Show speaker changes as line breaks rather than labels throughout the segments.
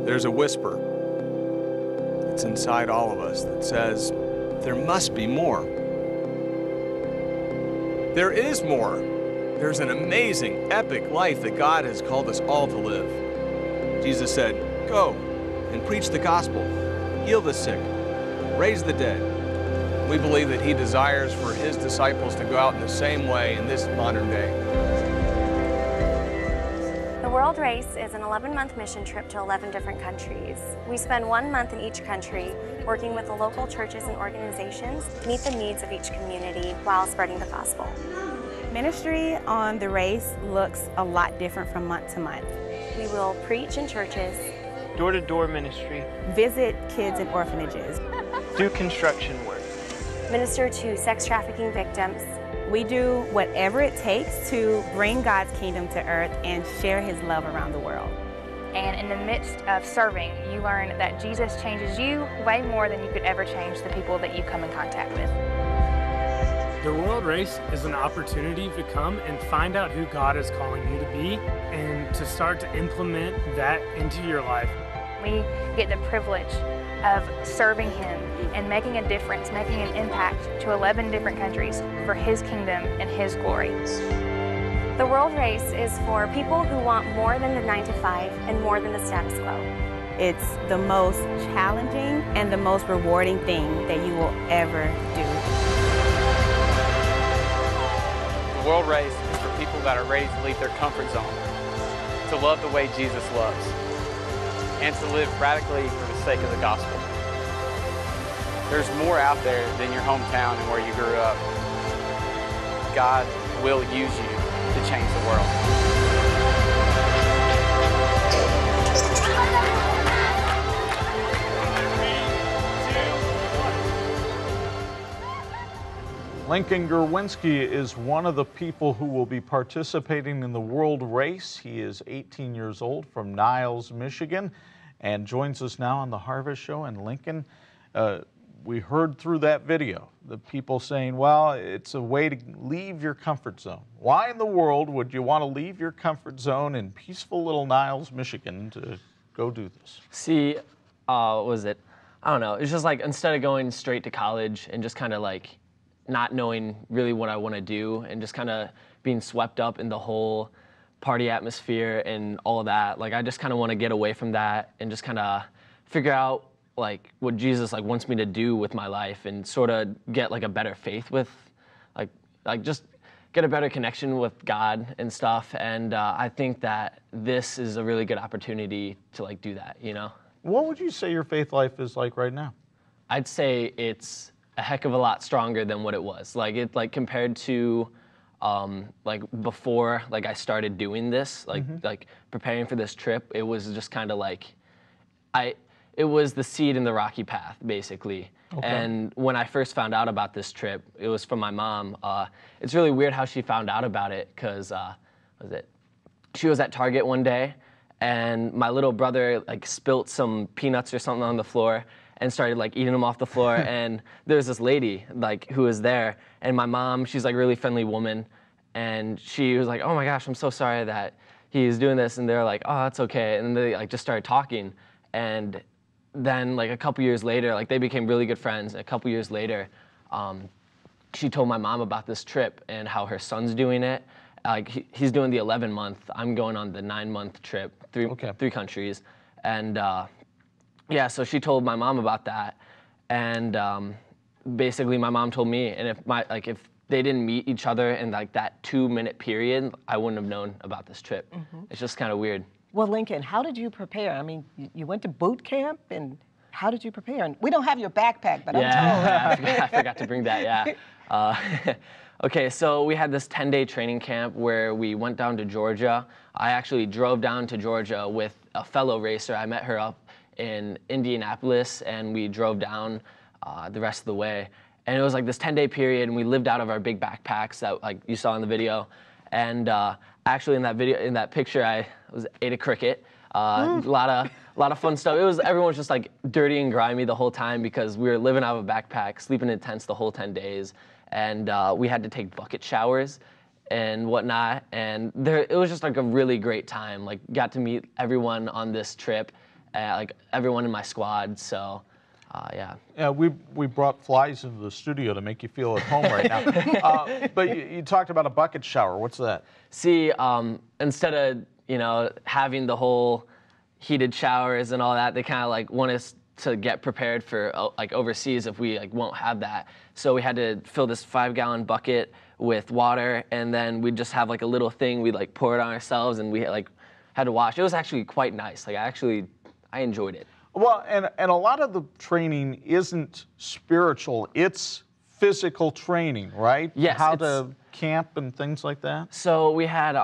There's a whisper that's inside all of us that says, there must be more. There is more. There's an amazing, epic life that God has called us all to live. Jesus said, go and preach the gospel, heal the sick, raise the dead. We believe that he desires for his disciples to go out in the same way in this modern day.
The World Race is an 11-month mission trip to 11 different countries. We spend 1 month in each country working with the local churches and organizations to meet the needs of each community while spreading the gospel.
Ministry on the race looks a lot different from month to month.
We will preach in churches,
door-to-door ministry,
visit kids in orphanages,
do construction work,
minister to sex trafficking victims.
We do whatever it takes to bring God's kingdom to earth and share his love around the world.
And in the midst of serving, you learn that Jesus changes you way more than you could ever change the people that you come in contact with.
The World Race is an opportunity to come and find out who God is calling you to be and to start to implement that into your life.
We get the privilege of serving him and making a difference, making an impact to 11 different countries for his kingdom and his glory.
The World Race is for people who want more than the 9 to 5 and more than the status quo.
It's the most challenging and the most rewarding thing that you will ever do.
The World Race is for people that are ready to leave their comfort zone, to love the way Jesus loves, and to live radically for the sake of the gospel. There's more out there than your hometown and where you grew up. God will use you to change the world.
Lincoln Grwinski is one of the people who will be participating in the World Race. He is 18 years old from Niles, Michigan, and joins us now on the Harvest Show. And Lincoln, we heard through that video the people saying, well, it's a way to leave your comfort zone. Why in the world would you want to leave your comfort zone in peaceful little Niles, Michigan to go do this?
See, what was it? I don't know. It's just like instead of going straight to college and just kind of like not knowing really what I want to do and just kind of being swept up in the whole party atmosphere and all of that, like I just kind of want to get away from that and just kind of figure out like what Jesus like wants me to do with my life and sort of get like a better faith with like just get a better connection with God and stuff. And I think that this is a really good opportunity to like do that, you know?
What would you say your faith life is like right now?
I'd say it's a heck of a lot stronger than what it was. Like it like compared to like before like I started doing this, like like preparing for this trip, it was just kind of like it was the seed in the rocky path, basically. Okay. And when I first found out about this trip, it was from my mom. It's really weird how she found out about it, because she was at Target one day, and my little brother like spilt some peanuts or something on the floor and started like eating them off the floor. And there's this lady like who was there, and my mom, she's like a really friendly woman, and she was like, "Oh my gosh, I'm so sorry that he's doing this." And they're like, "Oh, that's okay." And they like just started talking, and then like a couple years later, like they became really good friends. And a couple years later, she told my mom about this trip and how her son's doing it. Like he's doing the 11-month. I'm going on the 9-month trip, three countries, and yeah. So she told my mom about that, and basically my mom told me. And if they didn't meet each other in like that 2-minute period, I wouldn't have known about this trip. It's just kind of weird.
Well, Lincoln, how did you prepare? I mean, you went to boot camp, and how did you prepare? And we don't have your backpack, but I'm told.
I forgot to bring that, yeah. Okay, so we had this 10-day training camp where we went down to Georgia. I actually drove down to Georgia with a fellow racer. I met her up in Indianapolis, and we drove down the rest of the way. And it was like this 10-day period, and we lived out of our big backpacks that like you saw in the video. And actually, in that picture, I ate a cricket. A lot of fun stuff. Everyone was just like dirty and grimy the whole time because we were living out of a backpack, sleeping in tents the whole 10 days, and we had to take bucket showers and whatnot. And it was just like a really great time. Like got to meet everyone on this trip, like everyone in my squad. So, yeah.
Yeah, we brought flies into the studio to make you feel at home right now. But you talked about a bucket shower. What's that?
See, instead of having the whole heated showers and all that, they kind of like want us to get prepared for like overseas if we like won't have that. So we had to fill this 5-gallon bucket with water, and then we'd just have like a little thing, we'd like pour it on ourselves, and we like had to wash. It was actually quite nice. Like I enjoyed it.
Well, and a lot of the training isn't spiritual, it's physical training, right?
Yes.
How to camp and things like that?
So we had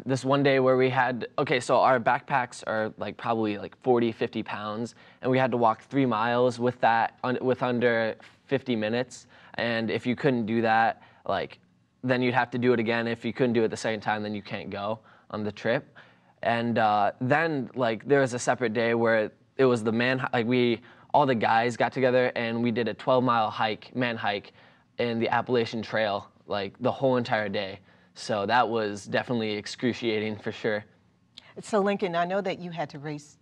this one day where we had, so our backpacks are like probably like 40, 50 pounds, and we had to walk 3 miles with that, with under 50 minutes. And if you couldn't do that, like, then you'd have to do it again. If you couldn't do it the second time, then you can't go on the trip. And then like there was a separate day where it was all the guys got together and we did a 12-mile man hike in the Appalachian Trail, like the whole entire day. So that was definitely excruciating for sure.
So Lincoln, I know that you had to raise,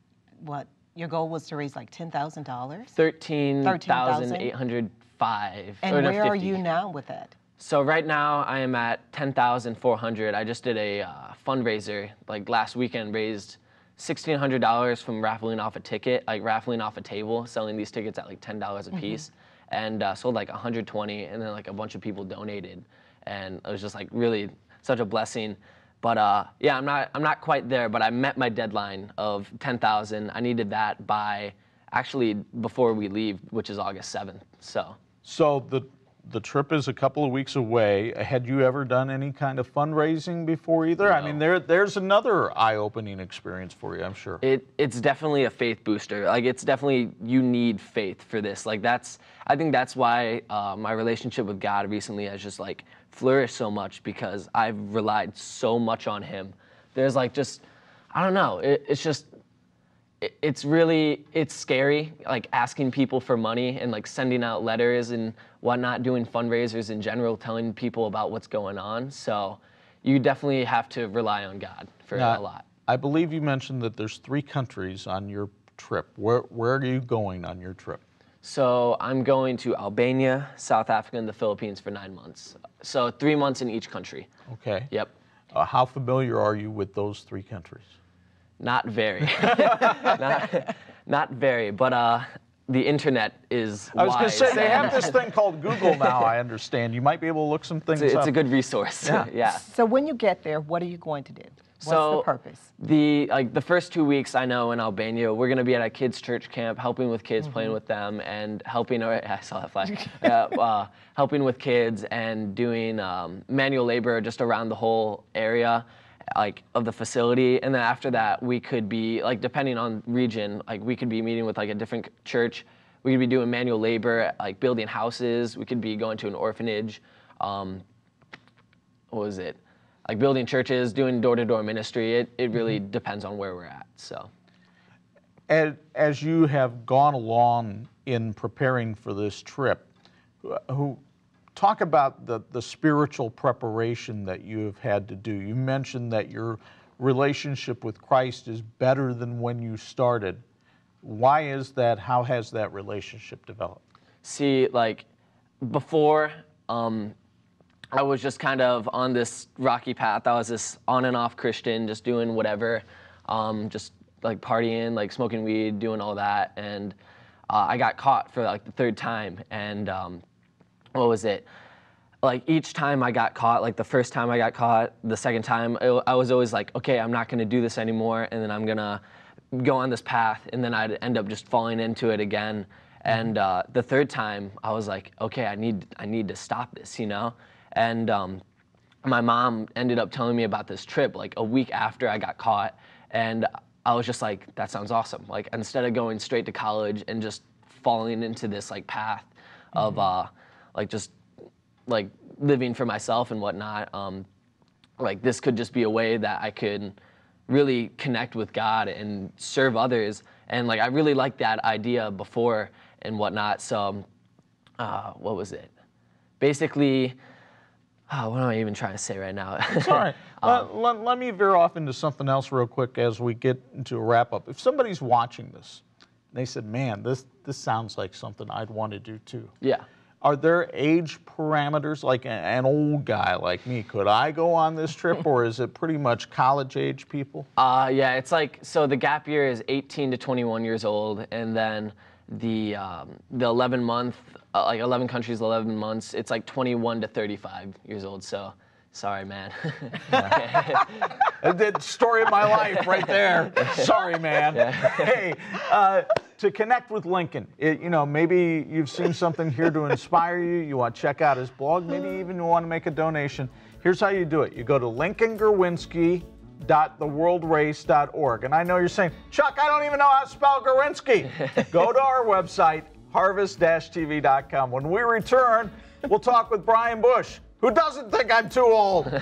your goal was to raise like $10,000?
$13,805.
And where are you now with that?
So right now I am at $10,400. I just did a fundraiser, like last weekend, raised $1,600 from raffling off a ticket, like raffling off a table, selling these tickets at like $10 a piece, and sold like 120, and then like a bunch of people donated, and it was just like really such a blessing. But yeah, I'm not quite there, but I met my deadline of 10,000. I needed that by actually before we leave, which is August 7th. So
the trip is a couple of weeks away. Had you ever done any kind of fundraising before either?
No.
I mean, there's another eye-opening experience for you, I'm sure.
It's definitely a faith booster. Like it's definitely, you need faith for this. Like I think that's why my relationship with God recently has just like flourished so much, because I've relied so much on Him. There's like just, I don't know, it's scary, like asking people for money and like sending out letters and whatnot, doing fundraisers in general, telling people about what's going on. So you definitely have to rely on God for a lot.
I believe you mentioned that there's 3 countries on your trip. Where are you going on your trip?
So I'm going to Albania, South Africa, and the Philippines for 9 months. So 3 months in each country.
Okay.
Yep.
How familiar are you with those 3 countries?
Not very. not very, but the internet is
I was going to say, they have
wise.
this thing called Google now, I understand. You might be able to look some things up.
It's a good resource. Yeah.
So when you get there, what are you going to do? What's the purpose?
The first 2 weeks I know in Albania, we're going to be at a kids' church camp, helping with kids, playing with them, and helping. I saw that flag. Helping with kids and doing manual labor just around the whole area, like of the facility. And then after that, we could be like, depending on region, like we could be meeting with like a different church. We could be doing manual labor, like building houses. We could be going to an orphanage. What was it? Like building churches, doing door-to-door ministry. It really depends on where we're at. So,
as you have gone along in preparing for this trip, talk about the spiritual preparation that you have had to do. You mentioned that your relationship with Christ is better than when you started. Why is that? How has that relationship developed?
See, like before, I was just kind of on this rocky path. I was this on and off Christian, just doing whatever, just like partying, like smoking weed, doing all that. And I got caught for like the 3rd time. And what was it? Like each time I got caught, like the first time I got caught, the second time, I was always like, okay, I'm not gonna do this anymore. And then I'm gonna go on this path. And then I'd end up just falling into it again. And the 3rd time I was like, okay, I need to stop this, you know? And my mom ended up telling me about this trip like a week after I got caught. And I was just like, that sounds awesome. Like instead of going straight to college and just falling into this like path of like just like living for myself and whatnot, like this could just be a way that I could really connect with God and serve others. And like I really liked that idea before and whatnot. So what was it? Basically, what am I even trying to say right now?
It's all right. Let me veer off into something else real quick as we get into a wrap up. If somebody's watching this, and they said, man, this sounds like something I'd want to do too.
Yeah.
Are there age parameters, like an old guy like me? Could I go on this trip, or is it pretty much college age people?
Yeah, it's like, so the gap year is 18 to 21 years old, and then the 11 month, like 11 countries, 11 months, it's like 21 to 35 years old, so sorry, man.
The story of my life right there. Sorry, man.
Yeah.
Hey, to connect with Lincoln, maybe you've seen something here to inspire you. You want to check out his blog. Maybe even you want to make a donation. Here's how you do it. You go to lincolngrwinski.theworldrace.org. And I know you're saying, Chuck, I don't even know how to spell Grwinski. Go to our website, harvest-tv.com. When we return, we'll talk with Brian Bush, who doesn't think I'm too old.